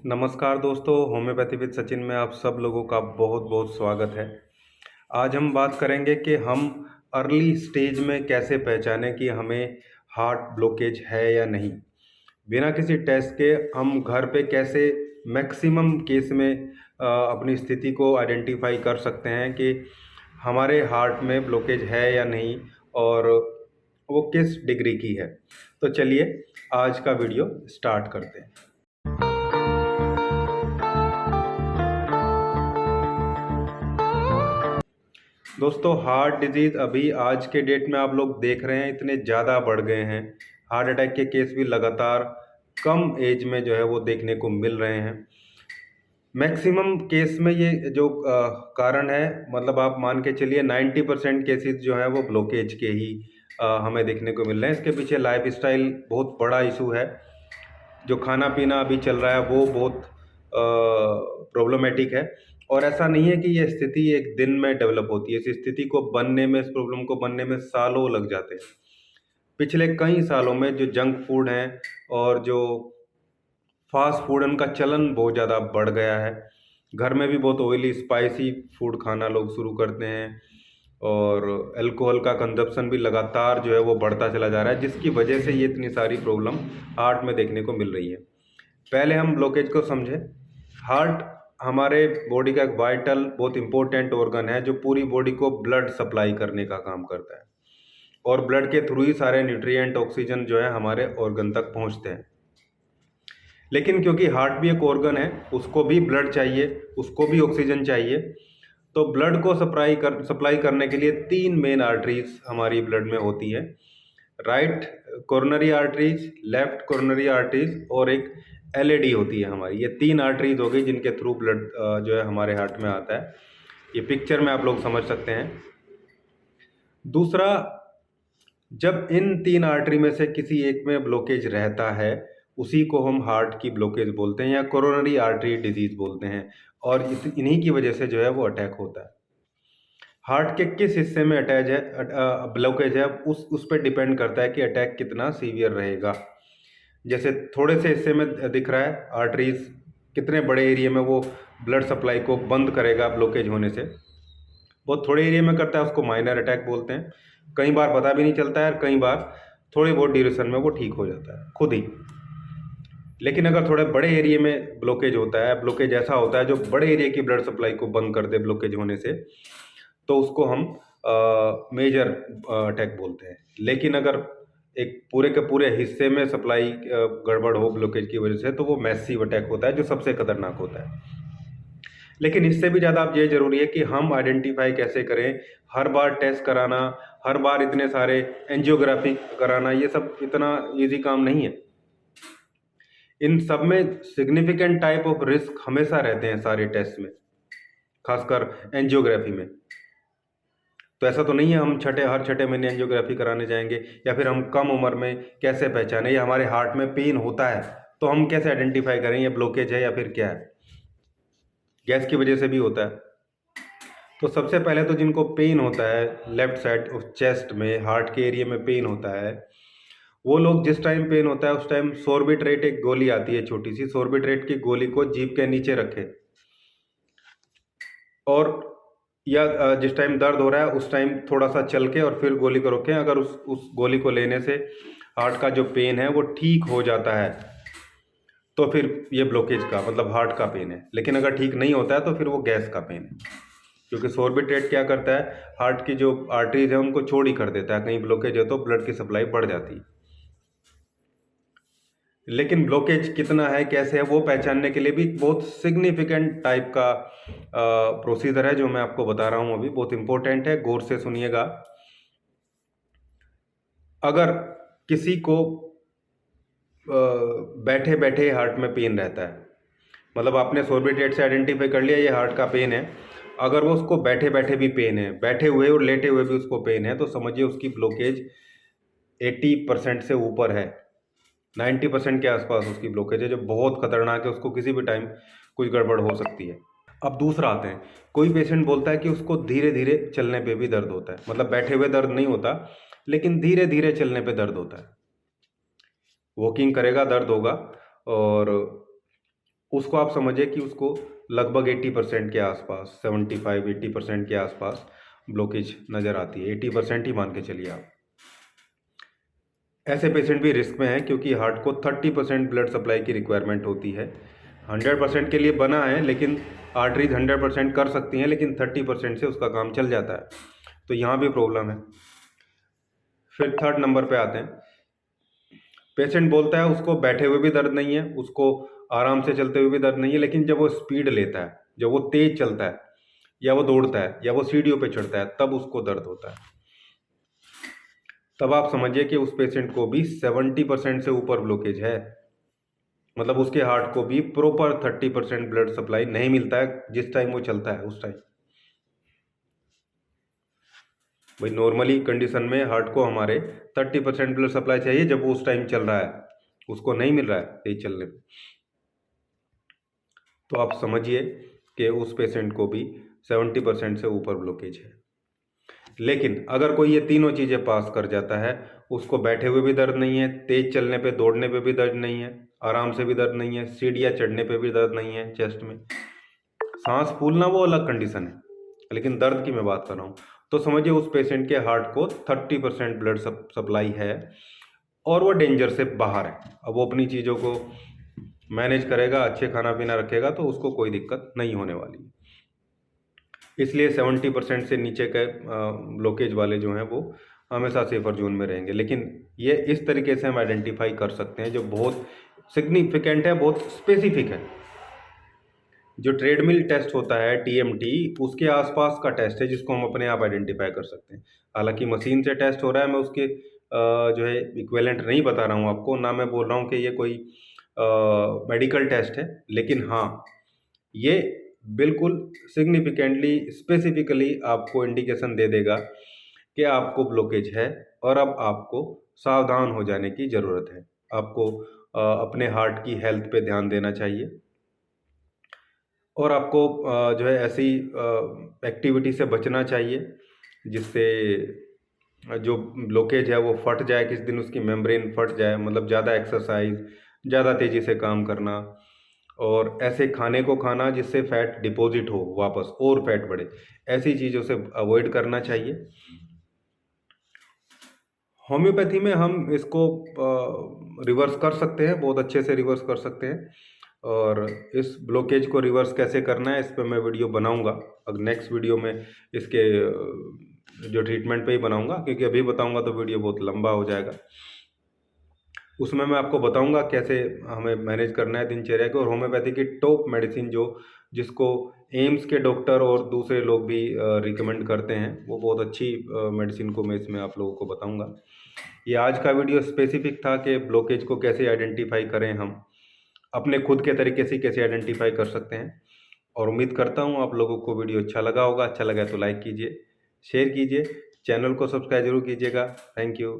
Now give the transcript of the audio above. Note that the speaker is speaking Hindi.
नमस्कार दोस्तों, होम्योपैथी विद सचिन में आप सब लोगों का बहुत बहुत स्वागत है। आज हम बात करेंगे कि हम अर्ली स्टेज में कैसे पहचानें कि हमें हार्ट ब्लॉकेज है या नहीं। बिना किसी टेस्ट के हम घर पे कैसे मैक्सिमम केस में अपनी स्थिति को आइडेंटिफाई कर सकते हैं कि हमारे हार्ट में ब्लॉकेज है या नहीं और वो किस डिग्री की है। तो चलिए आज का वीडियो स्टार्ट करते हैं। दोस्तों, हार्ट डिजीज़ अभी आज के डेट में आप लोग देख रहे हैं इतने ज़्यादा बढ़ गए हैं। हार्ट अटैक के केस भी लगातार कम एज में जो है वो देखने को मिल रहे हैं। मैक्सिमम केस में ये जो कारण है, मतलब आप मान के चलिए 90% केसेस जो हैं वो ब्लॉकेज के ही हमें देखने को मिल रहे हैं। इसके पीछे लाइफस्टाइल बहुत बड़ा इशू है। जो खाना पीना अभी चल रहा है वो बहुत प्रॉब्लमेटिक है। और ऐसा नहीं है कि ये स्थिति एक दिन में डेवलप होती है। इस स्थिति को बनने में, इस प्रॉब्लम को बनने में सालों लग जाते हैं। पिछले कई सालों में जो जंक फूड हैं और जो फास्ट फूड, उनका चलन बहुत ज़्यादा बढ़ गया है। घर में भी बहुत ऑयली स्पाइसी फूड खाना लोग शुरू करते हैं और अल्कोहल का कंजप्शन भी लगातार जो है वो बढ़ता चला जा रहा है, जिसकी वजह से ये इतनी सारी प्रॉब्लम हार्ट में देखने को मिल रही है। पहले हम ब्लॉकेज को समझें। हार्ट हमारे बॉडी का एक वाइटल, बहुत इंपॉर्टेंट ऑर्गन है जो पूरी बॉडी को ब्लड सप्लाई करने का काम करता है और ब्लड के थ्रू ही सारे न्यूट्रिएंट, ऑक्सीजन जो है हमारे ऑर्गन तक पहुंचते हैं। लेकिन क्योंकि हार्ट भी एक ऑर्गन है, उसको भी ब्लड चाहिए, उसको भी ऑक्सीजन चाहिए। तो ब्लड को सप्लाई करने के लिए तीन मेन आर्टरीज हमारी ब्लड में होती है। Right coronary arteries, left coronary arteries और एक एलएडी होती है हमारी। ये तीन आर्टरीज हो गई जिनके थ्रू ब्लड जो है हमारे हार्ट में आता है। ये पिक्चर में आप लोग समझ सकते हैं। दूसरा, जब इन तीन आर्टरी में से किसी एक में ब्लॉकेज रहता है, उसी को हम हार्ट की ब्लॉकेज बोलते हैं या कोरोनरी आर्टरी डिजीज बोलते हैं। और इन्हीं की वजह से जो है वो अटैक होता है। हार्ट के किस हिस्से में अटैच है, ब्लॉकेज है, उस पर डिपेंड करता है कि अटैक कितना सीवियर रहेगा। जैसे थोड़े से हिस्से में दिख रहा है आर्टरीज, कितने बड़े एरिया में वो ब्लड सप्लाई को बंद करेगा ब्लॉकेज होने से। बहुत थोड़े एरिया में करता है, उसको माइनर अटैक बोलते हैं। कई बार पता भी नहीं चलता है और कई बार थोड़ी बहुत ड्यूरेशन में वो ठीक हो जाता है खुद ही। लेकिन अगर थोड़े बड़े एरिया में ब्लॉकेज होता है, ब्लॉकेज ऐसा होता है जो बड़े एरिया की ब्लड सप्लाई को बंद कर दे ब्लॉकेज होने से, तो उसको हम मेजर अटैक बोलते हैं। लेकिन अगर एक पूरे के पूरे हिस्से में सप्लाई गड़बड़ हो ब्लॉकेज की वजह से, तो वो मैसिव अटैक होता है जो सबसे खतरनाक होता है। लेकिन इससे भी ज़्यादा अब ये ज़रूरी है कि हम आइडेंटिफाई कैसे करें। हर बार टेस्ट कराना, हर बार इतने सारे एंजियोग्राफी कराना, ये सब इतना इजी काम नहीं है। इन सब में सिग्निफिकेंट टाइप ऑफ रिस्क हमेशा रहते हैं सारे टेस्ट में, खासकर एंजियोग्राफी में। तो ऐसा तो नहीं है हम हर छठे महीने एंजियोग्राफी कराने जाएंगे, या फिर हम कम उम्र में कैसे पहचानें ये हमारे हार्ट में पेन होता है तो हम कैसे आइडेंटिफाई करें ये ब्लॉकेज है या फिर क्या है। गैस की वजह से भी होता है। तो सबसे पहले तो जिनको पेन होता है लेफ्ट साइड ऑफ चेस्ट में, हार्ट के एरिया में पेन होता है, वो लोग जिस टाइम पेन होता है उस टाइम सोर्बिट्रेट एक गोली आती है छोटी सी, सोर्बिट्रेट की गोली को जीभ के नीचे रखें। और या जिस टाइम दर्द हो रहा है उस टाइम थोड़ा सा चल के और फिर गोली को रोकें। अगर उस गोली को लेने से हार्ट का जो पेन है वो ठीक हो जाता है तो फिर ये ब्लॉकेज का मतलब हार्ट का पेन है। लेकिन अगर ठीक नहीं होता है तो फिर वो गैस का पेन है, क्योंकि सोर्बिट्रेट क्या करता है, हार्ट की जो आर्टरीज है उनको चौड़ी कर देता है। कहीं ब्लॉकेज है तो ब्लड की सप्लाई बढ़ जाती है। लेकिन ब्लॉकेज कितना है, कैसे है, वो पहचानने के लिए भी बहुत सिग्निफिकेंट टाइप का प्रोसीजर है जो मैं आपको बता रहा हूँ अभी। बहुत इंपॉर्टेंट है, गौर से सुनिएगा। अगर किसी को बैठे बैठे हार्ट में पेन रहता है, मतलब आपने सोर्बिट्रेट से आइडेंटिफाई कर लिया ये हार्ट का पेन है, अगर वो उसको बैठे बैठे भी पेन है, बैठे हुए और लेटे हुए भी उसको पेन है, तो समझिए उसकी ब्लॉकेज 80% से ऊपर है। 90% के आसपास उसकी ब्लॉकेज है, जो बहुत खतरनाक है। उसको किसी भी टाइम कुछ गड़बड़ हो सकती है। अब दूसरा आते हैं, कोई पेशेंट बोलता है कि उसको धीरे धीरे चलने पे भी दर्द होता है, मतलब बैठे हुए दर्द नहीं होता लेकिन धीरे धीरे चलने पे दर्द होता है। वॉकिंग करेगा दर्द होगा और उसको आप समझिए कि उसको लगभग 80% के आसपास, 75-80% के आसपास ब्लॉकेज नज़र आती है। 80% ही मान के चलिए आप। ऐसे पेशेंट भी रिस्क में हैं क्योंकि हार्ट को 30% ब्लड सप्लाई की रिक्वायरमेंट होती है। 100% के लिए बना है, लेकिन आर्टरीज 100% कर सकती हैं, लेकिन 30% से उसका काम चल जाता है। तो यहाँ भी प्रॉब्लम है। फिर थर्ड नंबर पे आते हैं। पेशेंट बोलता है उसको बैठे हुए भी दर्द नहीं है, उसको आराम से चलते हुए भी दर्द नहीं है, लेकिन जब वो स्पीड लेता है, जब वो तेज चलता है, या वो दौड़ता है, या वो सीढ़ियों पे चढ़ता है, तब उसको दर्द होता है। तब आप समझिए कि उस पेशेंट को भी 70% से ऊपर ब्लॉकेज है। मतलब उसके हार्ट को भी प्रॉपर 30% ब्लड सप्लाई नहीं मिलता है जिस टाइम वो चलता है उस टाइम। भाई नॉर्मली कंडीशन में हार्ट को हमारे 30% ब्लड सप्लाई चाहिए जब वो उस टाइम चल रहा है, उसको नहीं मिल रहा है तेज चलने पे। तो आप समझिए कि उस पेशेंट को भी 70% से ऊपर ब्लॉकेज है। लेकिन अगर कोई ये तीनों चीज़ें पास कर जाता है, उसको बैठे हुए भी दर्द नहीं है, तेज चलने पे दौड़ने पे भी दर्द नहीं है, आराम से भी दर्द नहीं है, सीढ़ियाँ चढ़ने पे भी दर्द नहीं है चेस्ट में, सांस फूलना वो अलग कंडीशन है, लेकिन दर्द की मैं बात कर रहा हूँ, तो समझिए उस पेशेंट के हार्ट को 30% ब्लड सप्लाई है और वो डेंजर से बाहर है। अब वो अपनी चीज़ों को मैनेज करेगा, अच्छे खाना पीना रखेगा, तो उसको कोई दिक्कत नहीं होने वाली। इसलिए 70% से नीचे के ब्लॉकेज वाले जो हैं वो हमेशा सेफर जोन में रहेंगे। लेकिन ये इस तरीके से हम आइडेंटिफाई कर सकते हैं जो बहुत सिग्निफिकेंट है, बहुत स्पेसिफिक है। जो ट्रेडमिल टेस्ट होता है TMT, उसके आसपास का टेस्ट है जिसको हम अपने आप आइडेंटिफाई कर सकते हैं। हालांकि मशीन से टेस्ट हो रहा है, मैं उसके जो है इक्विवेलेंट नहीं बता रहा हूँ आपको, ना मैं बोल रहा हूँ कि ये कोई मेडिकल टेस्ट है, लेकिन हाँ ये बिल्कुल सिग्निफिकेंटली स्पेसिफिकली आपको इंडिकेशन दे देगा कि आपको ब्लॉकेज है और अब आपको सावधान हो जाने की ज़रूरत है। आपको अपने हार्ट की हेल्थ पे ध्यान देना चाहिए और आपको जो है ऐसी एक्टिविटी से बचना चाहिए जिससे जो ब्लॉकेज है वो फट जाए, किस दिन उसकी मेम्ब्रेन फट जाए। मतलब ज़्यादा एक्सरसाइज, ज़्यादा तेज़ी से काम करना और ऐसे खाने को खाना जिससे फैट डिपॉजिट हो वापस और फैट बढ़े, ऐसी चीज़ों से अवॉइड करना चाहिए। होम्योपैथी में हम इसको रिवर्स कर सकते हैं, बहुत अच्छे से रिवर्स कर सकते हैं। और इस ब्लॉकेज को रिवर्स कैसे करना है इस पर मैं वीडियो बनाऊंगा। अब नेक्स्ट वीडियो में इसके जो ट्रीटमेंट पे ही बनाऊंगा, क्योंकि अभी बताऊंगा तो वीडियो बहुत लंबा हो जाएगा। उसमें मैं आपको बताऊंगा कैसे हमें मैनेज करना है दिनचर्या को। और होम्योपैथी की टॉप मेडिसिन जिसको एम्स के डॉक्टर और दूसरे लोग भी रिकमेंड करते हैं, वो बहुत अच्छी मेडिसिन को मैं इसमें आप लोगों को बताऊंगा। ये आज का वीडियो स्पेसिफिक था कि ब्लॉकेज को कैसे आइडेंटिफाई करें, हम अपने खुद के तरीके से कैसे आइडेंटिफाई कर सकते हैं। और उम्मीद करता हूँ आप लोगों को वीडियो अच्छा लगा होगा। अच्छा लगा तो लाइक कीजिए, शेयर कीजिए, चैनल को सब्सक्राइब जरूर कीजिएगा। Thank you.